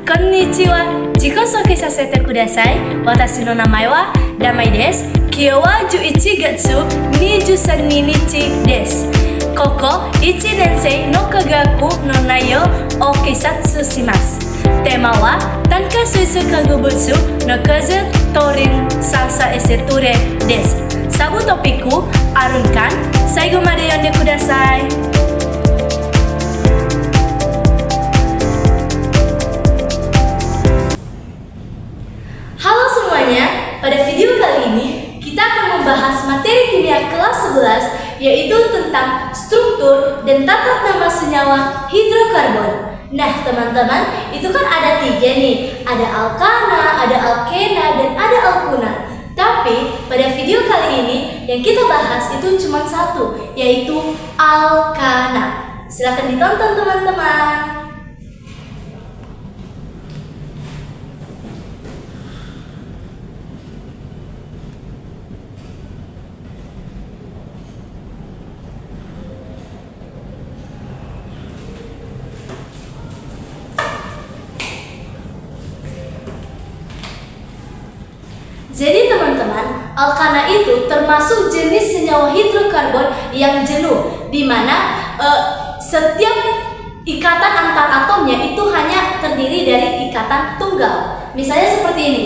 Konnichiwa, zikosoke sasete kudasai. Watashi no namae wa Damai desu. Kyou wa 11 gatsu 23 nichi desu. Koko 1 nensei no kagaku no naiyo o keisatsu shimasu. Tema wa Tanka Suisu Kagubutsu no Kuzu Tourin Sansa Eseture desu. Sabu topikku arun kan? Saigo made yonde kudasai. Halo semuanya, pada video kali ini kita akan membahas materi kimia kelas 11 yaitu tentang struktur dan tata nama senyawa hidrokarbon. Nah teman-teman, itu kan ada 3 nih, ada alkana, ada alkena, dan ada alkuna. Tapi pada video kali ini yang kita bahas itu cuma satu, yaitu alkana. Silahkan ditonton teman-teman. Jadi teman-teman, alkana itu termasuk jenis senyawa hidrokarbon yang jenuh, di mana setiap ikatan antar atomnya itu hanya terdiri dari ikatan tunggal. Misalnya seperti ini.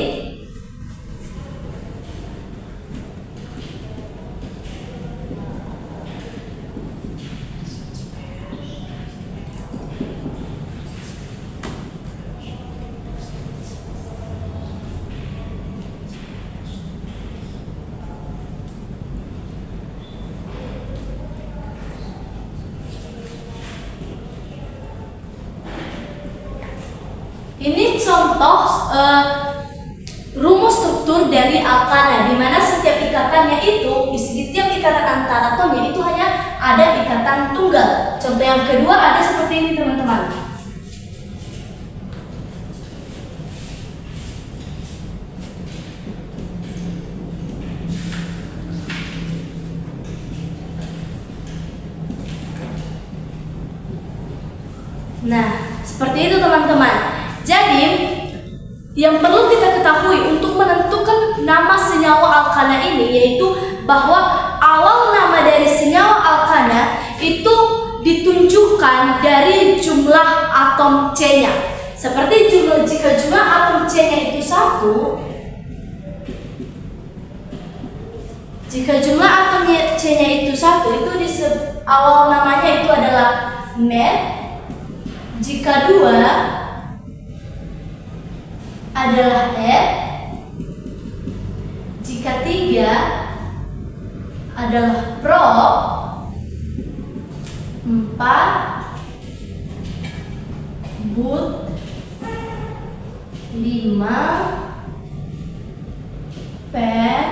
Ini contoh rumus struktur dari alkana, di mana setiap ikatannya itu, di setiap ikatan antar atomnya itu hanya ada ikatan tunggal. Contoh yang kedua ada seperti ini teman-teman. Nah, seperti itu teman-teman. Jadi, yang perlu kita ketahui untuk menentukan nama senyawa alkana ini yaitu bahwa awal nama dari senyawa alkana itu ditunjukkan dari jumlah atom C-nya. Seperti jika jumlah atom C-nya itu 1, jika jumlah atom C-nya itu 1, itu awal namanya itu adalah met. Jika 2 adalah F, jika 3 adalah Pro, 4 But, 5 Pen,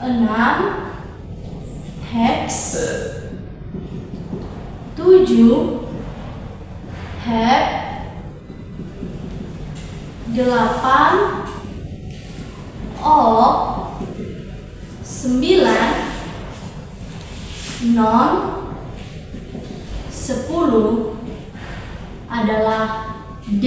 6 Hex, 7 Hep, 8 O, 9 Non, 10 adalah D.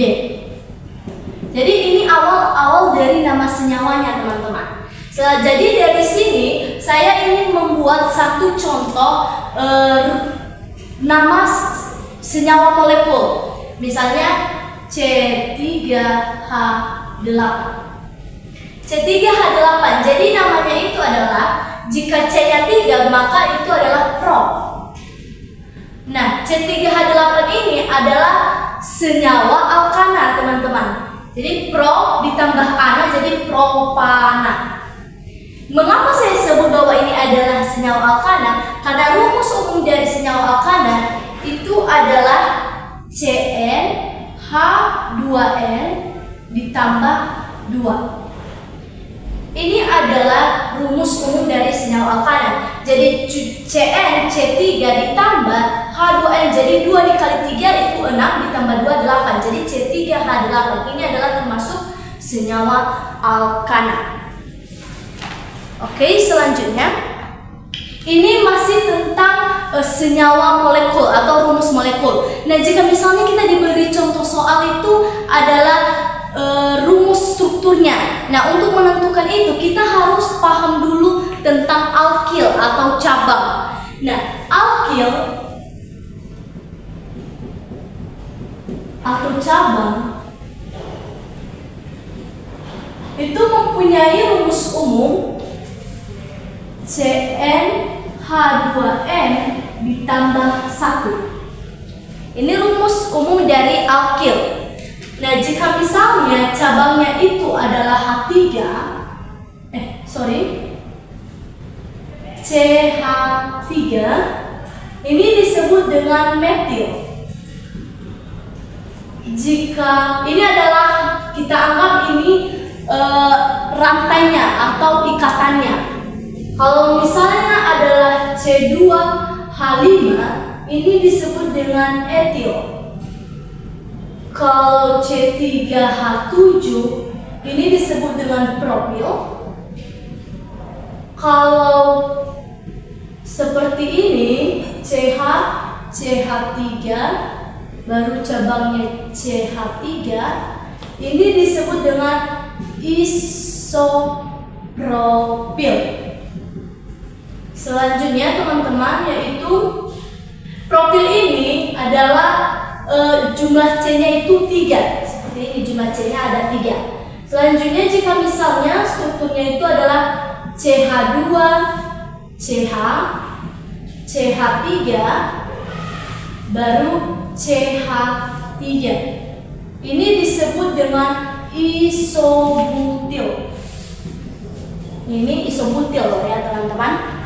Jadi ini awal dari nama senyawanya teman-teman. Jadi dari sini saya ingin membuat satu contoh nama senyawa molekul. Misalnya C3H8. C3H8. Jadi namanya itu adalah, jika C-nya 3 maka itu adalah Pro. Nah, C3H8 ini adalah senyawa alkana teman-teman. Jadi Pro ditambah ana jadi propana. Mengapa saya sebut bahwa ini adalah senyawa alkana? Karena rumus umum dari senyawa alkana itu adalah CnH2n ditambah 2. Ini adalah rumus umum dari senyawa alkana. Jadi Cn C3 ditambah H2n, jadi 2 dikali 3 itu 6 ditambah 2 8. Jadi C3H8 ini adalah termasuk senyawa alkana. Oke, selanjutnya ini masih tentang senyawa molekul atau rumus molekul. Nah, jika misalnya kita diberi contoh soal itu adalah rumus strukturnya. Nah, untuk menentukan itu kita harus paham dulu tentang alkil atau cabang. Nah, alkil atau cabang itu mempunyai rumus umum CnH2n ditambah 1. Ini rumus umum dari alkil. Nah, jika misalnya cabangnya itu adalah CH3, ini disebut dengan metil. Jika ini adalah, kita anggap ini rantainya atau ikatannya. Kalau misalnya adalah C2H5, ini disebut dengan etil. Kalau C3H7, ini disebut dengan propil. Kalau seperti ini, CH3, baru cabangnya CH3, ini disebut dengan isopropil. Selanjutnya teman-teman, yaitu propil ini adalah jumlah C-nya itu 3. Seperti ini, jumlah C-nya ada 3. Selanjutnya, jika misalnya strukturnya itu adalah CH2, CH, CH3, baru CH3. Ini disebut dengan isobutil. Ini isobutil loh ya teman-teman.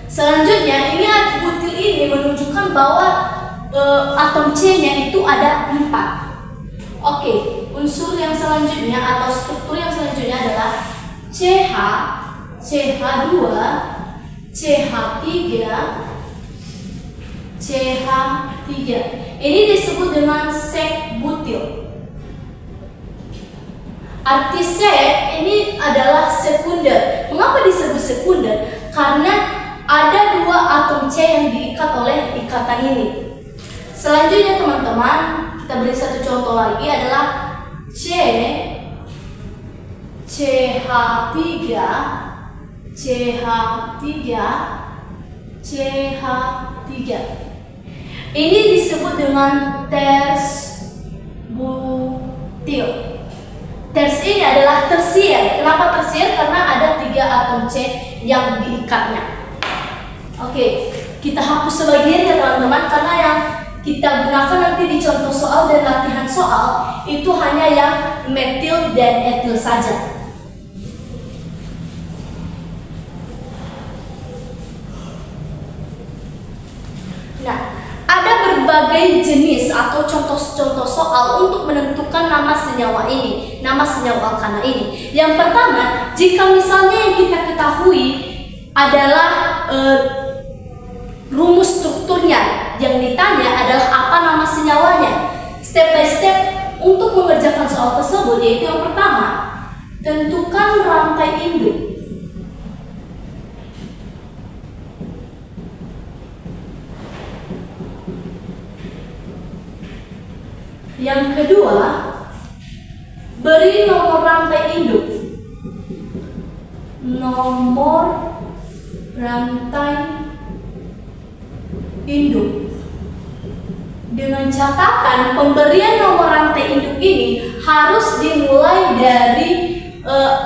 Selanjutnya, ini butil ini menunjukkan bahwa atom C-nya itu ada 4. Oke, unsur yang selanjutnya atau struktur yang selanjutnya adalah CH, CH2, CH3, CH3. Ini disebut dengan sek butil. Arti sek ini adalah sekunder. Mengapa disebut sekunder? Karena ada 2 atom C yang diikat oleh ikatan ini. Selanjutnya teman-teman, kita beri satu contoh lagi adalah CH3, CH3. Ini disebut dengan ters butil. Ters ini adalah tersier. Kenapa tersier? Karena ada 3 atom C yang diikatnya. Oke, kita hapus sebagian ya teman-teman, karena yang kita gunakan nanti di contoh soal dan latihan soal itu hanya yang metil dan etil saja. Nah, ada berbagai jenis atau contoh-contoh soal untuk menentukan nama senyawa ini, nama senyawa alkana ini. Yang pertama, jika misalnya yang kita ketahui adalah rumus strukturnya, yang ditanya adalah apa nama senyawanya. Step by step untuk mengerjakan soal tersebut, yaitu yang pertama, tentukan rantai induk. Yang kedua, beri nomor rantai induk. Nomor rantai induk. Dengan catatan pemberian nomor rantai induk ini harus dimulai dari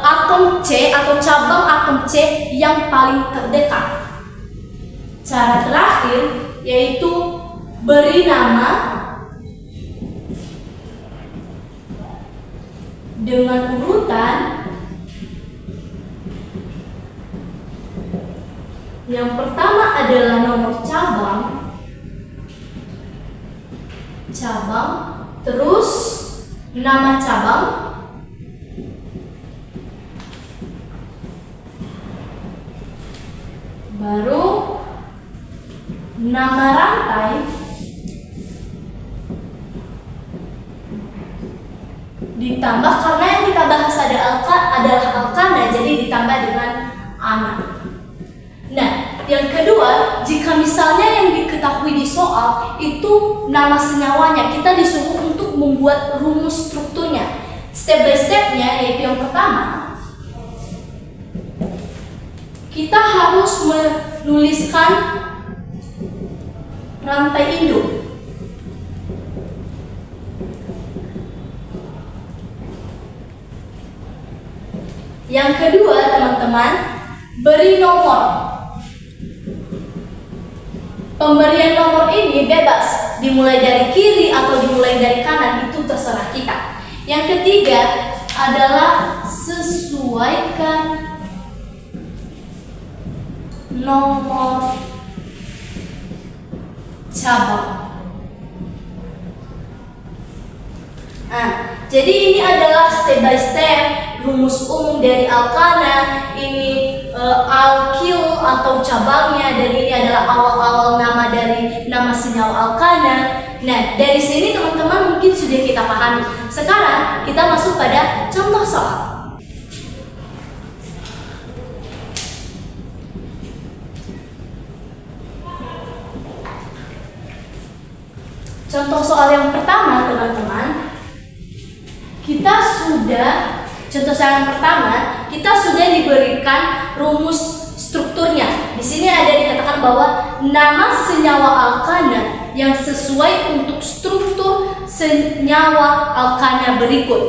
atom C atau cabang atom C yang paling terdekat. Cara terakhir yaitu beri nama dengan urutan. Yang pertama adalah nomor cabang, terus nama cabang, baru nama rantai, ditambah, karena yang kita bahas adalah alkana, jadi ditambah dengan ana. Nah, yang kedua, jika misalnya yang diketahui di soal itu nama senyawanya, kita disuruh untuk membuat rumus strukturnya. Step by stepnya, yaitu yang pertama, kita harus menuliskan rantai induk. Yang kedua, teman-teman, beri nomor. Pemberian nomor ini bebas, dimulai dari kiri atau dimulai dari kanan, itu terserah kita. Yang ketiga adalah sesuaikan nomor cabang. Jadi ini adalah step by step rumus umum dari alkana. Ini alkil atau cabangnya, dan ini adalah awal-awal nama dari nama senyawa alkana. Nah, dari sini teman-teman mungkin sudah kita pahami. Sekarang kita masuk pada contoh soal. Contoh soal yang pertama, teman-teman, kita sudah diberikan rumus strukturnya. Di sini ada dikatakan bahwa nama senyawa alkana yang sesuai untuk struktur senyawa alkana berikut.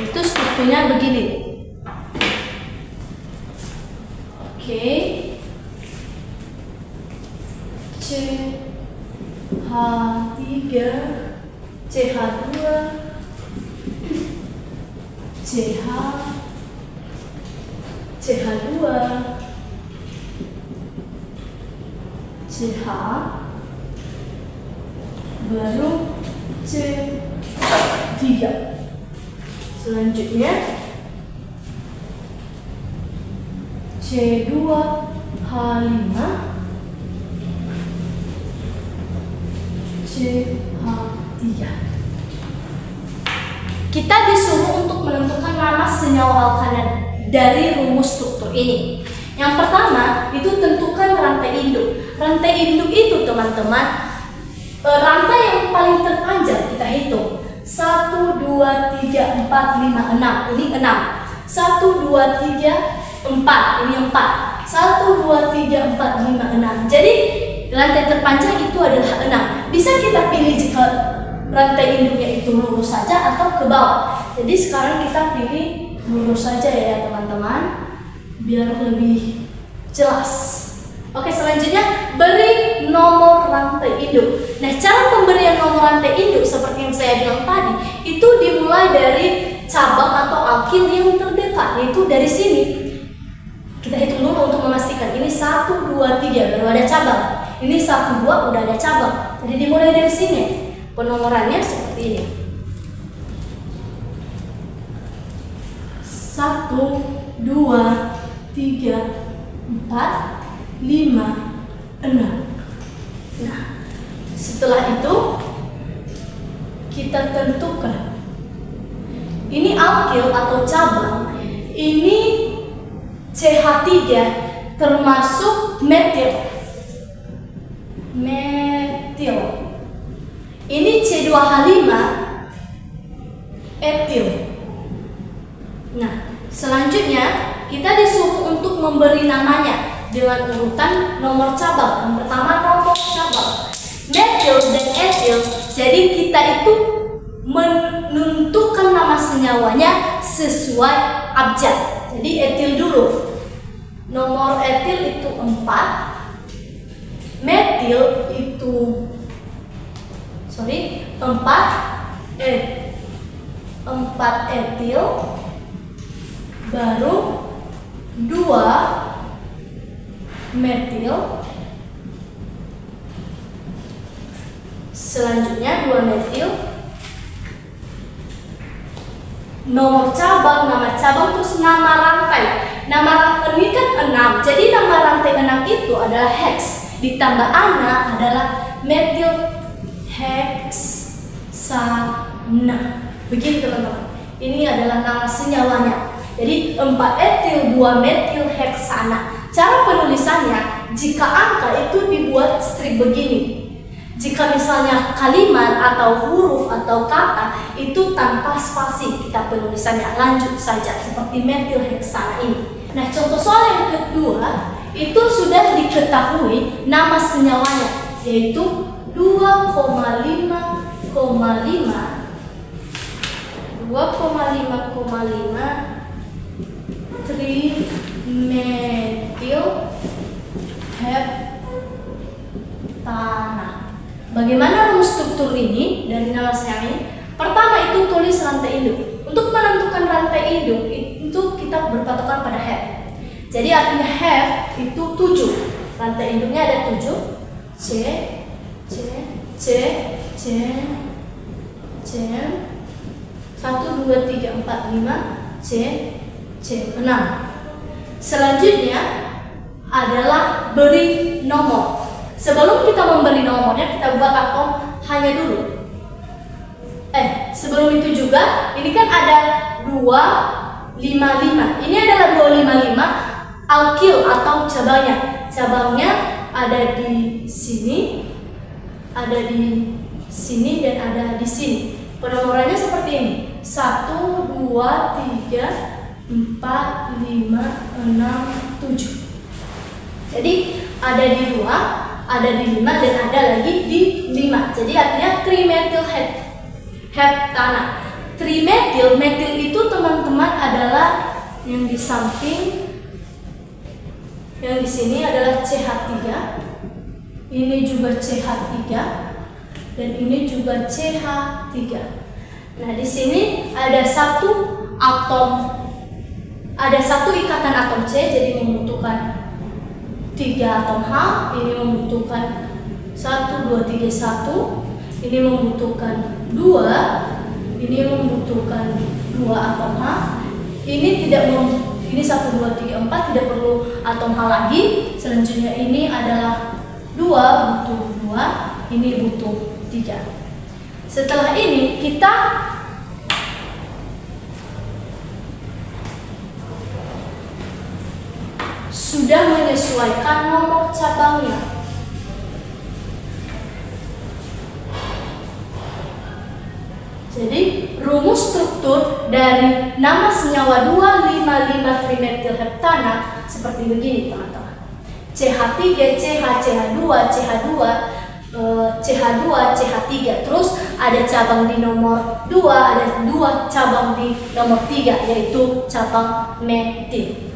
Itu strukturnya begini. Oke. CH3, CH2, CH, CH2, CH, baru C3. Selanjutnya C2H5, CH3. Kita disuruh untuk menentukan nama senyawa alkana dari rumus struktur ini. Yang pertama, itu tentukan rantai induk. Rantai induk itu, teman-teman, rantai yang paling terpanjang kita hitung. 1, 2, 3, 4, 5, 6. Ini 6. 1, 2, 3, 4. Ini 4. 1, 2, 3, 4, 5, 6. Jadi rantai terpanjang itu adalah 6. Bisa kita pilih jika rantai induknya itu lurus saja atau ke bawah. Jadi sekarang kita pilih lurus saja ya, teman-teman, biar lebih jelas. Oke, selanjutnya beri nomor rantai induk. Nah, cara pemberian nomor rantai induk seperti yang saya bilang tadi, itu dimulai dari cabang atau alkil yang terdekat, yaitu dari sini. Kita hitung dulu untuk memastikan ini 1, 2, 3 baru ada cabang. Ini 1, 2 udah ada cabang. Jadi dimulai dari sini. Penomorannya seperti ini. 1, 2, 3, 4, 5, 6. Nah, setelah itu kita tentukan. Ini alkil atau cabang. Ini CH3 termasuk metil. Ini C2H5 etil. Nah, selanjutnya kita disuruh untuk memberi namanya dengan urutan nomor cabang. Yang pertama nomor cabang metil dan etil. Jadi kita itu menentukan nama senyawanya sesuai abjad. Jadi etil dulu. Nomor etil itu 4. Metil itu 4 etil, baru 2 metil, selanjutnya 2 metil. Nomor cabang, nama cabang terus nama rantai. Nama rantai ini kan 6, jadi nama rantai 6 itu adalah hex, ditambah ana adalah metil heksana. Begini teman-teman, ini adalah nama senyawanya. Jadi 4 etil 2 metil heksana. Cara penulisannya jika angka itu dibuat string begini. Jika misalnya kalimat atau huruf atau kata itu tanpa spasi, kita penulisannya lanjut saja seperti metilheksana ini. Nah, contoh soal yang kedua itu sudah diketahui nama senyawanya, yaitu 2,5,5 trimethylheptana. Bagaimana rumus struktur ini dari nama senyawa ini? Pertama itu tulis rantai induk. Untuk menentukan rantai induk itu kita berpatokan pada hep. Jadi artinya hep itu 7. Rantai induknya ada 7. C 1, 2, 3, 4, 5, C, 6. Selanjutnya adalah beri nomor. Sebelum kita memberi nomornya, kita buat atom hanya dulu. Sebelum itu juga, ini kan ada 255. Ini adalah 255 alkil atau cabangnya. Cabangnya ada di sini, ada di sini, dan ada di sini. Penomorannya seperti ini: 1, 2, 3, 4, 5, 6, 7. Jadi ada di 2, ada di 5, dan ada lagi di 5. Jadi artinya trimethylheptana. Trimetil, metil itu teman-teman adalah yang di samping. Yang di sini adalah CH3. Ini juga CH3. Dan ini juga CH3. Nah, di sini ada satu ikatan atom C, jadi membutuhkan 3 atom H. Ini membutuhkan 1, 2, 3, 1. Ini membutuhkan 2. Ini membutuhkan 2 atom H. Ini 1, 2, 3, 4 tidak perlu atom H lagi. Selanjutnya ini adalah 2, butuh 2. Ini butuh 3. Setelah ini kita sudah menyesuaikan nomor cabangnya. Jadi rumus struktur dari nama senyawa 2,5,5 trimethylheptana seperti begini, teman-teman. CH3, CH, CH2, CH2, CH2, CH3. Terus ada cabang di nomor 2, ada 2 cabang di nomor 3, yaitu cabang metil.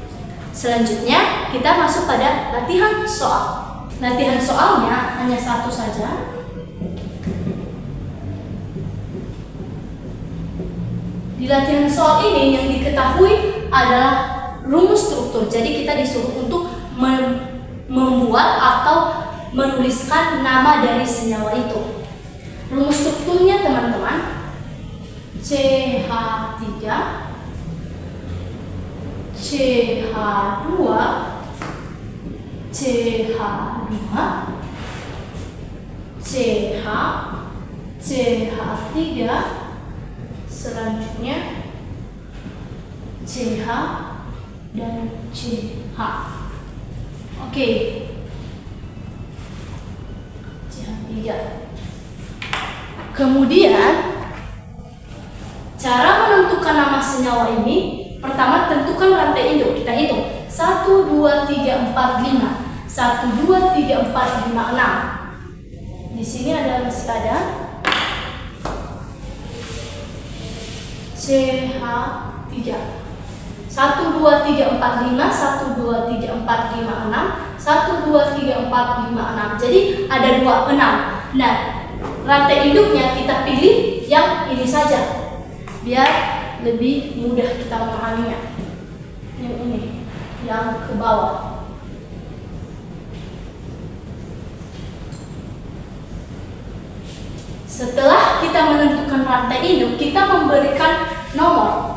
Selanjutnya kita masuk pada latihan soal. Latihan soalnya hanya satu saja. Di latihan soal ini yang diketahui adalah rumus struktur. Jadi kita disuruh untuk membuat atau menuliskan nama dari senyawa itu. Rumus strukturnya, teman-teman, CH3, CH2, CH2, CH, CH3, selanjutnya CH dan CH. Oke. CH3. Kemudian cara menentukan nama senyawa ini, pertama tentukan rantai induk. Kita hitung 1, 2, 3, 4, 5. 1, 2, 3, 4, 5, 6. Di sini masih ada CH3. 1, 2, 3, 4, 5, 1, 2, 3, 4, 5, 6, 1, 2, 3, 4, 5, 6. Jadi ada 6. Nah, rantai induknya kita pilih yang ini saja, biar lebih mudah kita memahaminya. Yang ini, yang ke bawah. Setelah kita menentukan rantai induk, kita memberikan nomor.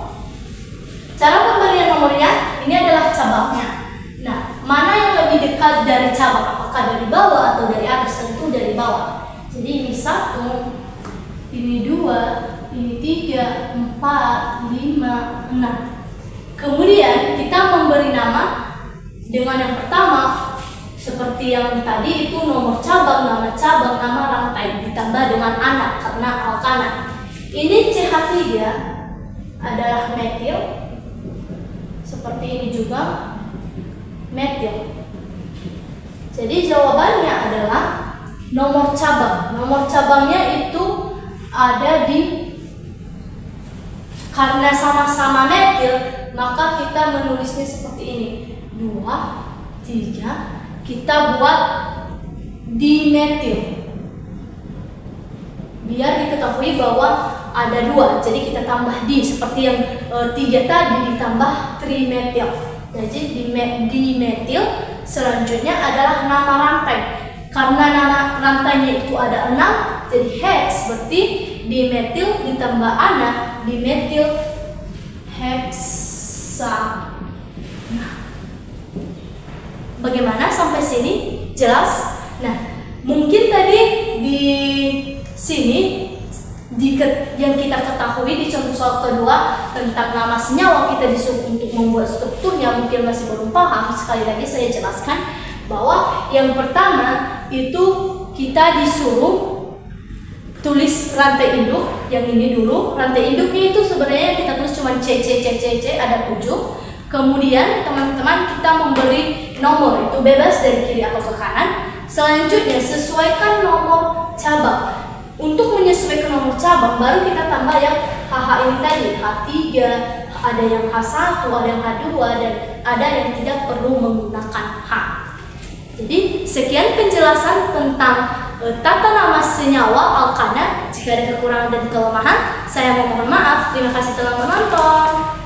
Cara pemberian nomornya, ini adalah cabangnya. Nah, mana yang lebih dekat dari cabang? Apakah dari bawah atau dari atas? Tentu dari bawah. Jadi ini 1, ini 2, ini 3, 4, 5, 6. Kemudian kita memberi nama dengan yang pertama 1, Seperti yang tadi itu nomor cabang, nama rantai ditambah dengan anak karena alkana. Ini CH3 adalah metil. Seperti ini juga metil. Jadi jawabannya adalah nomor cabang. Nomor cabangnya itu ada di, karena sama-sama metil, maka kita menulisnya seperti ini. 2, 3, kita buat dimetil. Biar diketahui bahwa ada 2, jadi kita tambah di, seperti yang 3 tadi ditambah trimetil. Jadi dimetil selanjutnya adalah nama rantai. Karena nama rantainya itu ada 6, jadi hex, berarti dimetil ditambah ana, dimetil heksa. Nah, bagaimana sampai sini? Jelas? Nah, mungkin tadi di sini yang kita ketahui di contoh soal kedua tentang nama senyawa, kita disuruh untuk membuat strukturnya, mungkin masih belum paham. Sekali lagi saya jelaskan bahwa yang pertama itu kita disuruh tulis rantai induk. Yang ini dulu, rantai induknya itu sebenarnya kita tulis cuma C, ada 7. Kemudian teman-teman kita memberi nomor, itu bebas dari kiri atau ke kanan. Selanjutnya sesuaikan nomor cabang. Untuk menyesuaikan nomor cabang baru kita tambah yang HH ini tadi, H3, ada yang H1, ada yang H2, dan ada yang tidak perlu menggunakan H. Jadi sekian penjelasan tentang tata nama senyawa alkana. Jika ada kekurangan dan kelemahan, saya mohon maaf. Terima kasih telah menonton.